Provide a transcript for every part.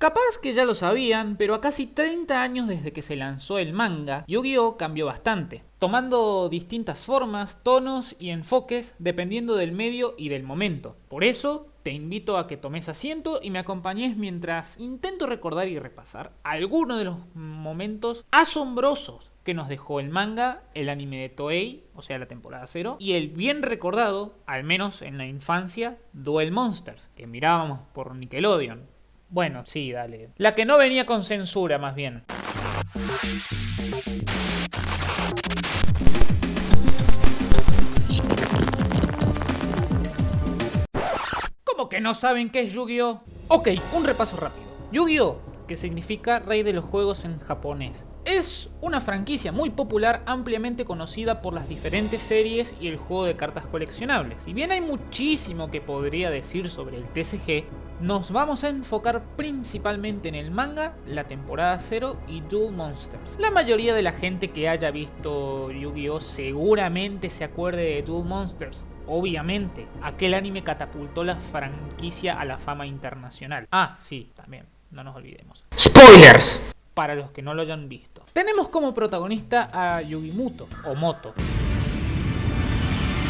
Capaz que ya lo sabían, pero a casi 30 años desde que se lanzó el manga, Yu-Gi-Oh cambió bastante, tomando distintas formas, tonos y enfoques dependiendo del medio y del momento. Por eso, te invito a que tomes asiento y me acompañes mientras intento recordar y repasar algunos de los momentos asombrosos que nos dejó el manga, el anime de Toei, o sea la temporada 0, y el bien recordado, al menos en la infancia, Duel Monsters, que mirábamos por Nickelodeon. Bueno, sí, dale. La que no venía con censura, más bien. ¿Cómo que no saben qué es Yu-Gi-Oh? Ok, un repaso rápido. Yu-Gi-Oh, que significa rey de los juegos en japonés, es una franquicia muy popular, ampliamente conocida por las diferentes series y el juego de cartas coleccionables. Si bien hay muchísimo que podría decir sobre el TCG, nos vamos a enfocar principalmente en el manga, la temporada 0 y Duel Monsters. La mayoría de la gente que haya visto Yu-Gi-Oh seguramente se acuerde de Duel Monsters. Obviamente, aquel anime catapultó la franquicia a la fama internacional. Ah, sí, también, no nos olvidemos. ¡Spoilers! Para los que no lo hayan visto. Tenemos como protagonista a Yugi-Muto, o Moto.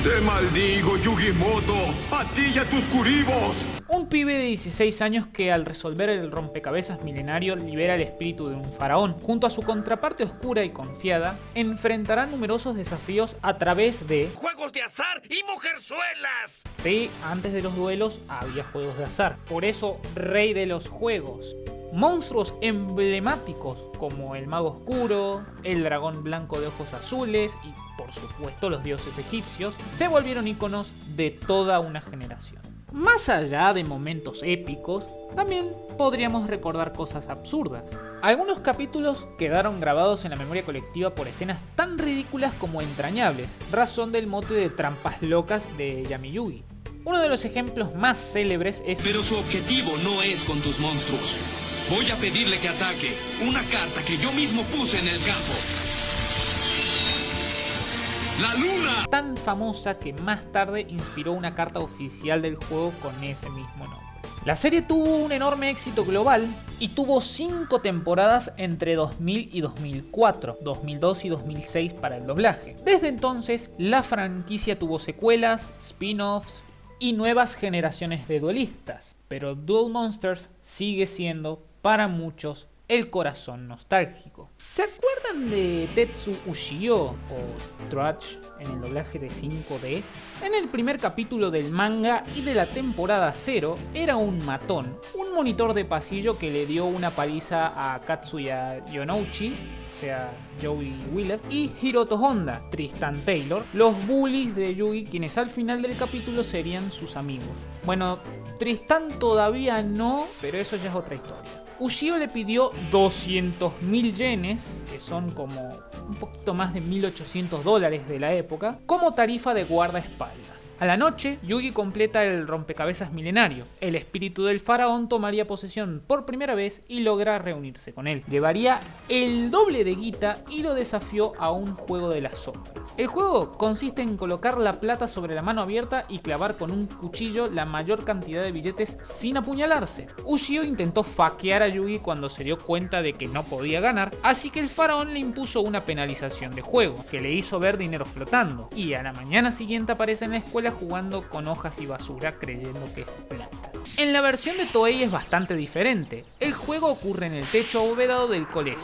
¡Te maldigo, Yugi-Moto! ¡A ti y a tus Kuribos! Un pibe de 16 años que al resolver el rompecabezas milenario libera el espíritu de un faraón. Junto a su contraparte oscura y confiada, enfrentará numerosos desafíos a través de ¡juegos de azar y mujerzuelas! Sí, antes de los duelos había juegos de azar. Por eso, rey de los juegos. Monstruos emblemáticos como el mago oscuro, el dragón blanco de ojos azules y, por supuesto, los dioses egipcios se volvieron íconos de toda una generación. Más allá de momentos épicos, también podríamos recordar cosas absurdas. Algunos capítulos quedaron grabados en la memoria colectiva por escenas tan ridículas como entrañables, razón del mote de trampas locas de Yami Yugi. Uno de los ejemplos más célebres es... Pero su objetivo no es con tus monstruos. Voy a pedirle que ataque una carta que yo mismo puse en el campo. ¡La luna! Tan famosa que más tarde inspiró una carta oficial del juego con ese mismo nombre. La serie tuvo un enorme éxito global y tuvo 5 temporadas entre 2000 y 2004, 2002 y 2006 para el doblaje. Desde entonces, la franquicia tuvo secuelas, spin-offs y nuevas generaciones de duelistas, pero Duel Monsters sigue siendo, para muchos, el corazón nostálgico. ¿Se acuerdan de Tetsu Ushio o Trudge en el doblaje de 5Ds? En el primer capítulo del manga y de la temporada 0 era un matón, un monitor de pasillo que le dio una paliza a Katsuya Yonouchi, o sea, Joey Willett, y Hiroto Honda, Tristan Taylor, los bullies de Yugi, quienes al final del capítulo serían sus amigos. Bueno, Tristan todavía no, pero eso ya es otra historia. Ushio le pidió 200.000 yenes, que son como un poquito más de $1.800 de la época, como tarifa de guardaespaldas. A la noche, Yugi completa el rompecabezas milenario. El espíritu del faraón tomaría posesión por primera vez y logra reunirse con él. Llevaría el doble de guita y lo desafió a un juego de las sombras. El juego consiste en colocar la plata sobre la mano abierta y clavar con un cuchillo la mayor cantidad de billetes sin apuñalarse. Ushio intentó fakear a Yugi cuando se dio cuenta de que no podía ganar, así que el faraón le impuso una penalización de juego, que le hizo ver dinero flotando, y a la mañana siguiente aparece en la escuela jugando con hojas y basura creyendo que es plata. En la versión de Toei es bastante diferente. El juego ocurre en el techo abovedado del colegio.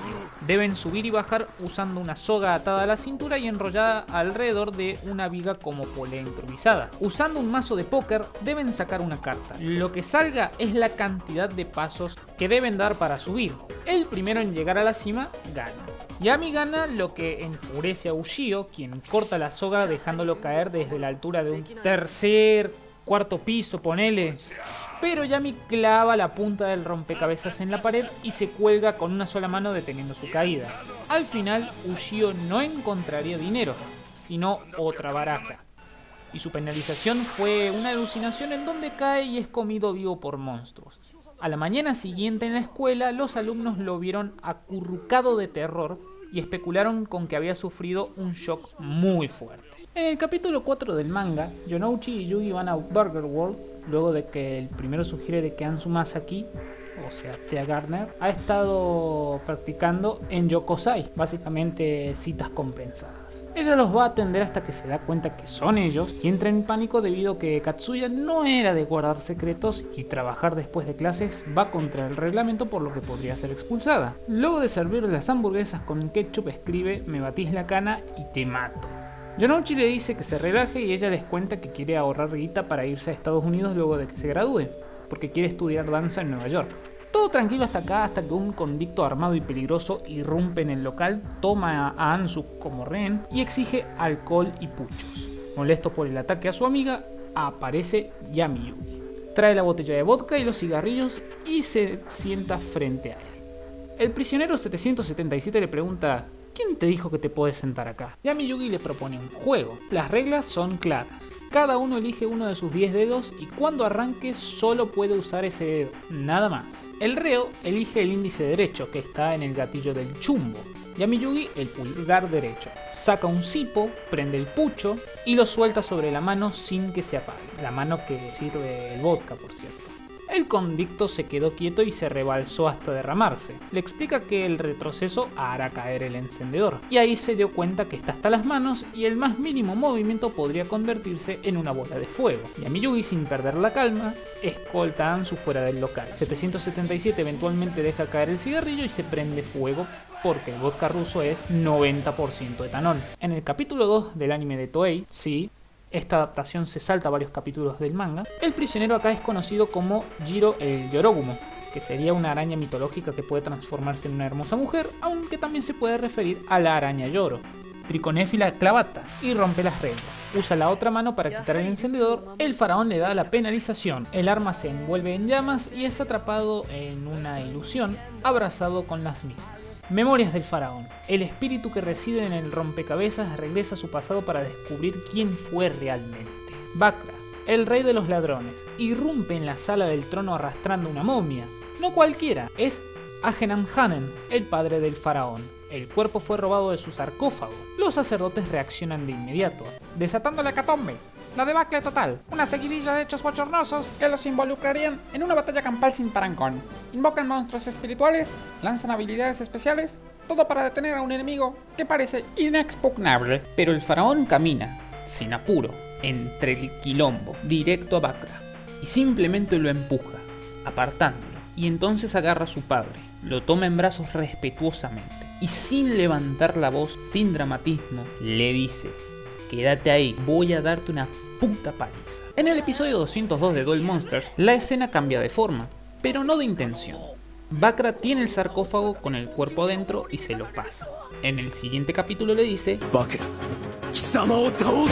Deben subir y bajar usando una soga atada a la cintura y enrollada alrededor de una viga como polea improvisada. Usando un mazo de póker deben sacar una carta. Lo que salga es la cantidad de pasos que deben dar para subir. El primero en llegar a la cima gana. Yami gana, lo que enfurece a Ushio, quien corta la soga dejándolo caer desde la altura de un cuarto piso, ponele. Pero Yami clava la punta del rompecabezas en la pared y se cuelga con una sola mano deteniendo su caída. Al final, Ushio no encontraría dinero, sino otra baraja. Y su penalización fue una alucinación en donde cae y es comido vivo por monstruos. A la mañana siguiente en la escuela, los alumnos lo vieron acurrucado de terror y especularon con que había sufrido un shock muy fuerte. En el capítulo 4 del manga, Yonouchi y Yugi van a Burger World luego de que el primero sugiere de que Anzu Masaki, o sea, Thea Gardner, ha estado practicando en Yokosai, básicamente citas compensadas. Ella los va a atender hasta que se da cuenta que son ellos y entra en pánico debido a que Katsuya no era de guardar secretos y trabajar después de clases va contra el reglamento, por lo que podría ser expulsada. Luego de servirle las hamburguesas con ketchup escribe: "Me batís la cana y te mato". Yonouchi le dice que se relaje y ella les cuenta que quiere ahorrar guita para irse a Estados Unidos luego de que se gradúe, porque quiere estudiar danza en Nueva York. Todo tranquilo hasta acá, hasta que un convicto armado y peligroso irrumpe en el local, toma a Ansu como rehén y exige alcohol y puchos. Molesto por el ataque a su amiga, aparece Yami Yugi. Trae la botella de vodka y los cigarrillos y se sienta frente a él. El prisionero 777 le pregunta: ¿quién te dijo que te puedes sentar acá? Yami Yugi le propone un juego. Las reglas son claras. Cada uno elige uno de sus 10 dedos y cuando arranque solo puede usar ese dedo, nada más. El reo elige el índice derecho, que está en el gatillo del chumbo. Yami Yugi el pulgar derecho. Saca un cipo, prende el pucho y lo suelta sobre la mano sin que se apague. La mano que sirve el vodka, por cierto. El convicto se quedó quieto y se rebalsó hasta derramarse. Le explica que el retroceso hará caer el encendedor. Y ahí se dio cuenta que está hasta las manos y el más mínimo movimiento podría convertirse en una bola de fuego. Yami Yugi, sin perder la calma, escolta a Ansu fuera del local. 777 eventualmente deja caer el cigarrillo y se prende fuego porque el vodka ruso es 90% etanol. En el capítulo 2 del anime de Toei, sí, esta adaptación se salta varios capítulos del manga, el prisionero acá es conocido como Jiro el Yorogumo, que sería una araña mitológica que puede transformarse en una hermosa mujer, aunque también se puede referir a la araña Yoro, Triconéfila clavata, y rompe las reglas. Usa la otra mano para quitar el encendedor, el faraón le da la penalización, el arma se envuelve en llamas y es atrapado en una ilusión, abrazado con las mismas. Memorias del faraón. El espíritu que reside en el rompecabezas regresa a su pasado para descubrir quién fue realmente. Bakra, el rey de los ladrones, irrumpe en la sala del trono arrastrando una momia. No cualquiera, es Agenamhanen, el padre del faraón. El cuerpo fue robado de su sarcófago. Los sacerdotes reaccionan de inmediato, desatando la hecatombe. La debacle total, una seguidilla de hechos bochornosos que los involucrarían en una batalla campal sin parangón. Invocan monstruos espirituales, lanzan habilidades especiales, todo para detener a un enemigo que parece inexpugnable. Pero el faraón camina, sin apuro, entre el quilombo, directo a Bakra, y simplemente lo empuja, apartándolo. Y entonces agarra a su padre, lo toma en brazos respetuosamente, y sin levantar la voz, sin dramatismo, le dice: quédate ahí, voy a darte una puta paliza. En el episodio 202 de Duel Monsters, la escena cambia de forma, pero no de intención. Bakra tiene el sarcófago con el cuerpo adentro y se lo pasa. En el siguiente capítulo le dice: Bakra, Kisama o taosu.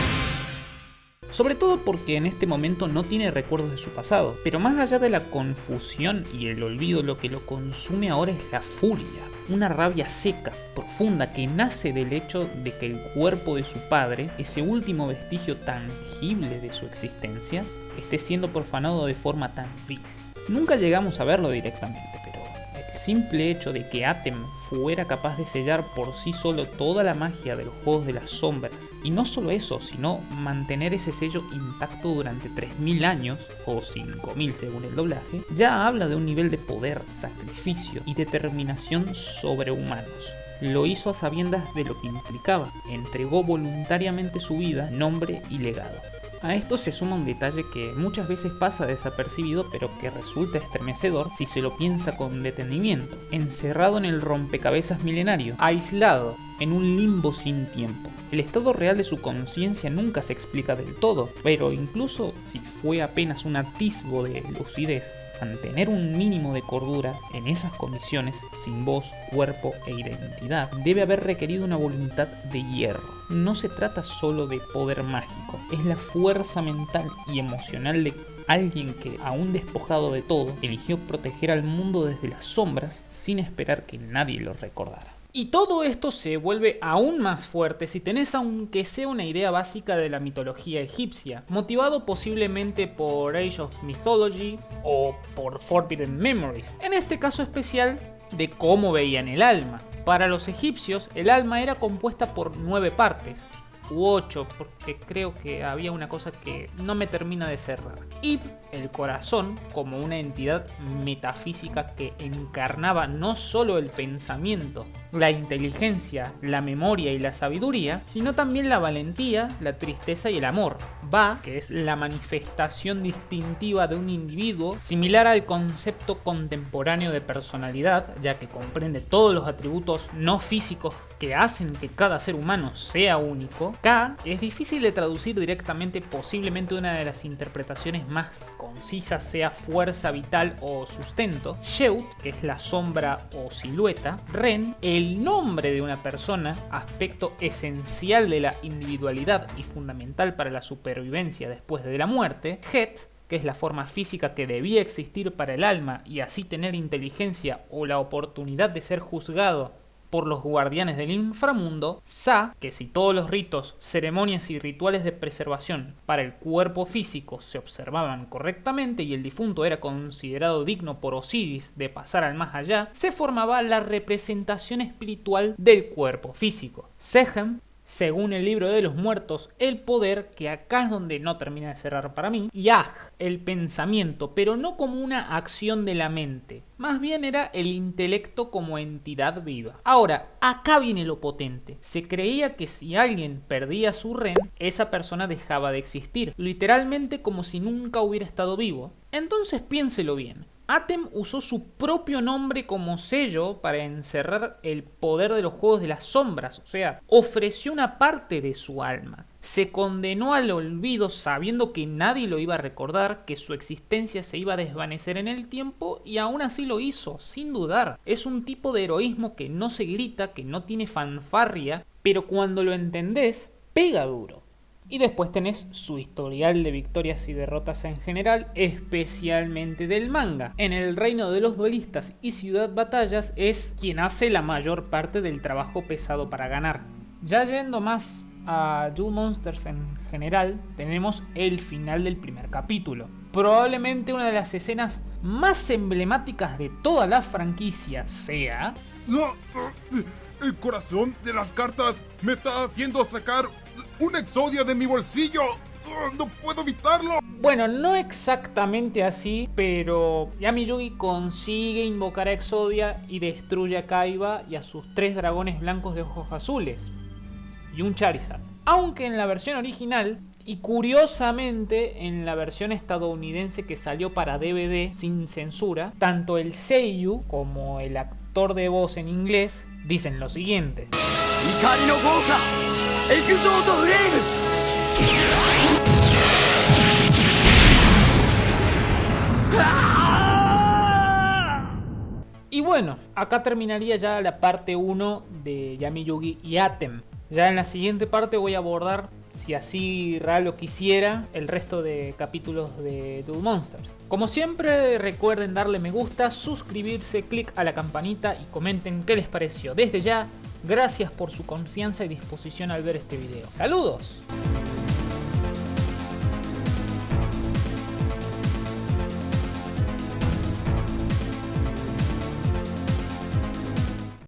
Sobre todo porque en este momento no tiene recuerdos de su pasado, pero más allá de la confusión y el olvido, lo que lo consume ahora es la furia. Una rabia seca, profunda, que nace del hecho de que el cuerpo de su padre, ese último vestigio tangible de su existencia, esté siendo profanado de forma tan vil. Nunca llegamos a verlo directamente, pero el simple hecho de que Atem fuera capaz de sellar por sí solo toda la magia de los Juegos de las Sombras, y no solo eso, sino mantener ese sello intacto durante 3000 años, o 5000 según el doblaje, ya habla de un nivel de poder, sacrificio y determinación sobrehumanos. Lo hizo a sabiendas de lo que implicaba, entregó voluntariamente su vida, nombre y legado. A esto se suma un detalle que muchas veces pasa desapercibido, pero que resulta estremecedor si se lo piensa con detenimiento. Encerrado en el rompecabezas milenario, aislado, en un limbo sin tiempo. El estado real de su conciencia nunca se explica del todo, pero incluso si fue apenas un atisbo de lucidez, mantener un mínimo de cordura en esas condiciones, sin voz, cuerpo e identidad, debe haber requerido una voluntad de hierro. No se trata solo de poder mágico, es la fuerza mental y emocional de alguien que, aún despojado de todo, eligió proteger al mundo desde las sombras sin esperar que nadie lo recordara. Y todo esto se vuelve aún más fuerte si tenés aunque sea una idea básica de la mitología egipcia, motivado posiblemente por Age of Mythology o por Forbidden Memories, en este caso especial de cómo veían el alma. Para los egipcios el alma era compuesta por 9 partes, u 8, porque creo que había una cosa que no me termina de cerrar. Y el corazón como una entidad metafísica que encarnaba no solo el pensamiento, la inteligencia, la memoria y la sabiduría, sino también la valentía, la tristeza y el amor. Va, que es la manifestación distintiva de un individuo, similar al concepto contemporáneo de personalidad, ya que comprende todos los atributos no físicos que hacen que cada ser humano sea único. K es difícil de traducir directamente, posiblemente una de las interpretaciones más concisas sea fuerza vital o sustento. Sheut, que es la sombra o silueta. Ren, el nombre de una persona, aspecto esencial de la individualidad y fundamental para la supervivencia después de la muerte. Het, que es la forma física que debía existir para el alma y así tener inteligencia o la oportunidad de ser juzgado por los guardianes del inframundo. Sa, que si todos los ritos, ceremonias y rituales de preservación para el cuerpo físico se observaban correctamente y el difunto era considerado digno por Osiris de pasar al más allá, se formaba la representación espiritual del cuerpo físico. Sehem, según el libro de los muertos, el poder, que acá es donde no termina de cerrar para mí. Yaj, el pensamiento, pero no como una acción de la mente. Más bien era el intelecto como entidad viva. Ahora, acá viene lo potente. Se creía que si alguien perdía su ren, esa persona dejaba de existir. Literalmente como si nunca hubiera estado vivo. Entonces piénselo bien. Atem usó su propio nombre como sello para encerrar el poder de los juegos de las sombras, o sea, ofreció una parte de su alma. Se condenó al olvido sabiendo que nadie lo iba a recordar, que su existencia se iba a desvanecer en el tiempo y aún así lo hizo, sin dudar. Es un tipo de heroísmo que no se grita, que no tiene fanfarria, pero cuando lo entendés, pega duro. Y después tenés su historial de victorias y derrotas en general, especialmente del manga. En el reino de los duelistas y Ciudad Batallas es quien hace la mayor parte del trabajo pesado para ganar. Ya yendo más a Duel Monsters en general, tenemos el final del primer capítulo. Probablemente una de las escenas más emblemáticas de toda la franquicia sea... El corazón de las cartas me está haciendo sacar un Exodia de mi bolsillo. No puedo evitarlo. Bueno, no exactamente así, pero Yami Yugi consigue invocar a Exodia y destruye a Kaiba y a sus 3 dragones blancos de ojos azules y un Charizard. Aunque en la versión original, y curiosamente en la versión estadounidense que salió para DVD sin censura, tanto el seiyuu como el actor de voz en inglés dicen lo siguiente. Y bueno, acá terminaría ya la parte 1 de Yami Yugi y Atem. Ya en la siguiente parte voy a abordar, si así Ra lo quisiera, el resto de capítulos de Duel Monsters. Como siempre, recuerden darle me gusta, suscribirse, clic a la campanita y comenten qué les pareció. Desde ya, gracias por su confianza y disposición al ver este video. ¡Saludos!